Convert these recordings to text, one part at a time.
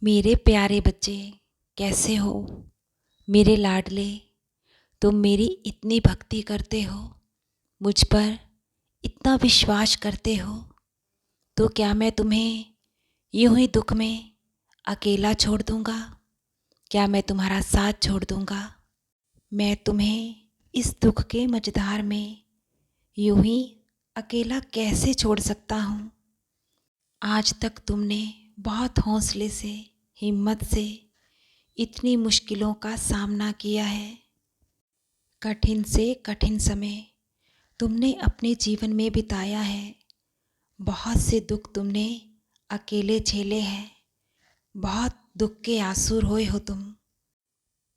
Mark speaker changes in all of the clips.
Speaker 1: मेरे प्यारे बच्चे, कैसे हो? मेरे लाडले, तुम मेरी इतनी भक्ति करते हो, मुझ पर इतना विश्वास करते हो, तो क्या मैं तुम्हें यूं ही दुख में अकेला छोड़ दूंगा? क्या मैं तुम्हारा साथ छोड़ दूंगा? मैं तुम्हें इस दुख के मझधार में यूं ही अकेला कैसे छोड़ सकता हूँ? आज तक तुमने बहुत हौसले से, हिम्मत से इतनी मुश्किलों का सामना किया है। कठिन से कठिन समय तुमने अपने जीवन में बिताया है। बहुत से दुख तुमने अकेले झेले हैं। बहुत दुख के आंसू रोए हो तुम।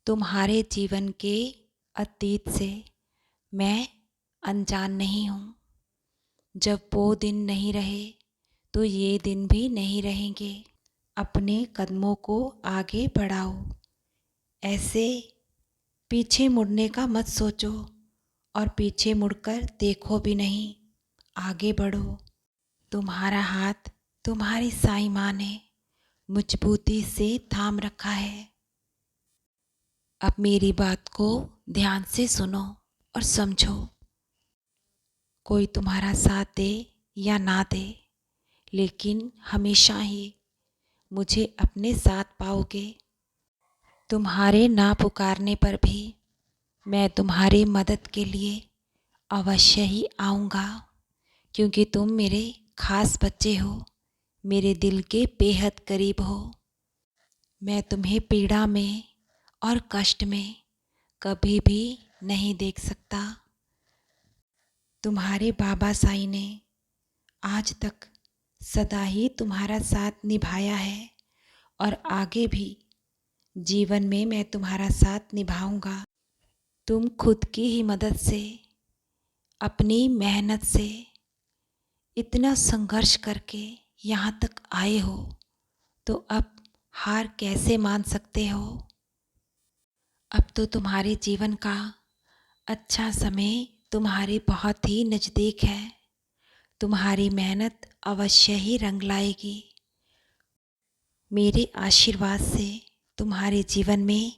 Speaker 1: तुम्हारे जीवन के अतीत से मैं अनजान नहीं हूँ। जब वो दिन नहीं रहे तो ये दिन भी नहीं रहेंगे। अपने कदमों को आगे बढ़ाओ। ऐसे पीछे मुड़ने का मत सोचो और पीछे मुड़कर देखो भी नहीं। आगे बढ़ो। तुम्हारा हाथ तुम्हारी साईं माँ ने मजबूती से थाम रखा है। अब मेरी बात को ध्यान से सुनो और समझो। कोई तुम्हारा साथ दे या ना दे, लेकिन हमेशा ही मुझे अपने साथ पाओगे। तुम्हारे ना पुकारने पर भी मैं तुम्हारी मदद के लिए अवश्य ही आऊँगा, क्योंकि तुम मेरे खास बच्चे हो, मेरे दिल के बेहद करीब हो। मैं तुम्हें पीड़ा में और कष्ट में कभी भी नहीं देख सकता। तुम्हारे बाबा साईं ने आज तक सदा ही तुम्हारा साथ निभाया है और आगे भी जीवन में मैं तुम्हारा साथ निभाऊंगा। तुम खुद की ही मदद से, अपनी मेहनत से इतना संघर्ष करके यहाँ तक आए हो, तो अब हार कैसे मान सकते हो? अब तो तुम्हारे जीवन का अच्छा समय तुम्हारे बहुत ही नज़दीक है। तुम्हारी मेहनत अवश्य ही रंग लाएगी। मेरे आशीर्वाद से तुम्हारे जीवन में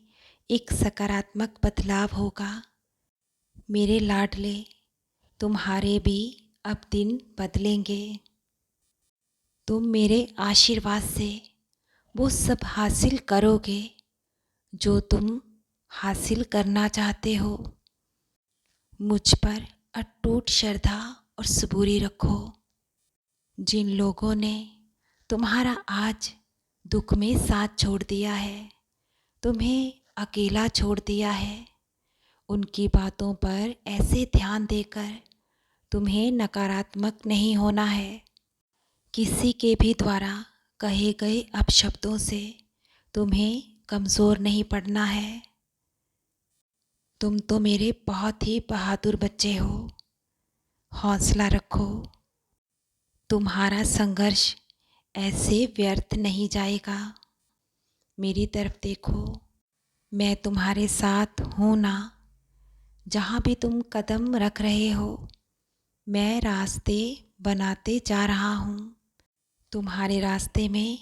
Speaker 1: एक सकारात्मक बदलाव होगा। मेरे लाडले, तुम्हारे भी अब दिन बदलेंगे। तुम मेरे आशीर्वाद से वो सब हासिल करोगे जो तुम हासिल करना चाहते हो। मुझ पर अटूट श्रद्धा और सबूरी रखो। जिन लोगों ने तुम्हारा आज दुख में साथ छोड़ दिया है, तुम्हें अकेला छोड़ दिया है, उनकी बातों पर ऐसे ध्यान देकर तुम्हें नकारात्मक नहीं होना है। किसी के भी द्वारा कहे गए अपशब्दों से तुम्हें कमज़ोर नहीं पड़ना है। तुम तो मेरे बहुत ही बहादुर बच्चे हो। हौसला रखो। तुम्हारा संघर्ष ऐसे व्यर्थ नहीं जाएगा। मेरी तरफ देखो, मैं तुम्हारे साथ हूँ ना। जहाँ भी तुम कदम रख रहे हो, मैं रास्ते बनाते जा रहा हूँ। तुम्हारे रास्ते में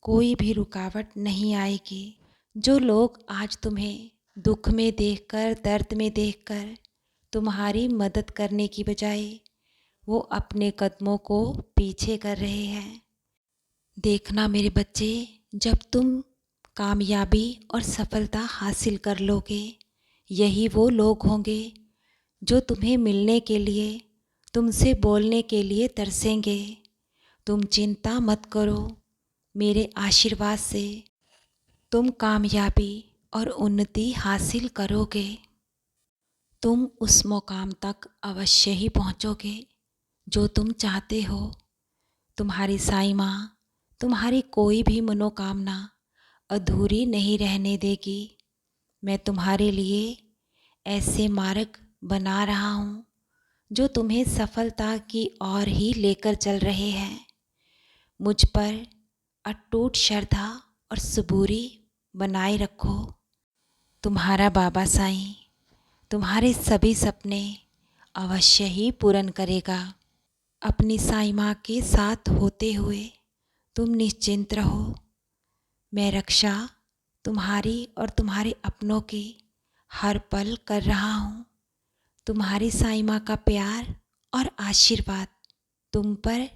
Speaker 1: कोई भी रुकावट नहीं आएगी। जो लोग आज तुम्हें दुख में देखकर, दर्द में देखकर तुम्हारी मदद करने की बजाय वो अपने कदमों को पीछे कर रहे हैं, देखना मेरे बच्चे, जब तुम कामयाबी और सफलता हासिल कर लोगे, यही वो लोग होंगे जो तुम्हें मिलने के लिए, तुमसे बोलने के लिए तरसेंगे। तुम चिंता मत करो। मेरे आशीर्वाद से तुम कामयाबी और उन्नति हासिल करोगे। तुम उस मुकाम तक अवश्य ही पहुँचोगे जो तुम चाहते हो। तुम्हारी साईं माँ तुम्हारी कोई भी मनोकामना अधूरी नहीं रहने देगी। मैं तुम्हारे लिए ऐसे मार्ग बना रहा हूँ जो तुम्हें सफलता की ओर ही लेकर चल रहे हैं। मुझ पर अटूट श्रद्धा और सबूरी बनाए रखो। तुम्हारा बाबा साईं तुम्हारे सभी सपने अवश्य ही पूर्ण करेगा। अपनी साईं माँ के साथ होते हुए तुम निश्चिंत रहो। मैं रक्षा तुम्हारी और तुम्हारे अपनों की हर पल कर रहा हूँ। तुम्हारी साईं माँ का प्यार और आशीर्वाद तुम पर,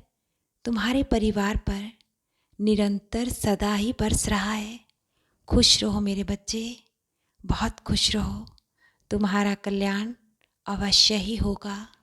Speaker 1: तुम्हारे परिवार पर निरंतर सदा ही बरस रहा है। खुश रहो मेरे बच्चे, बहुत खुश रहो। तुम्हारा कल्याण अवश्य ही होगा।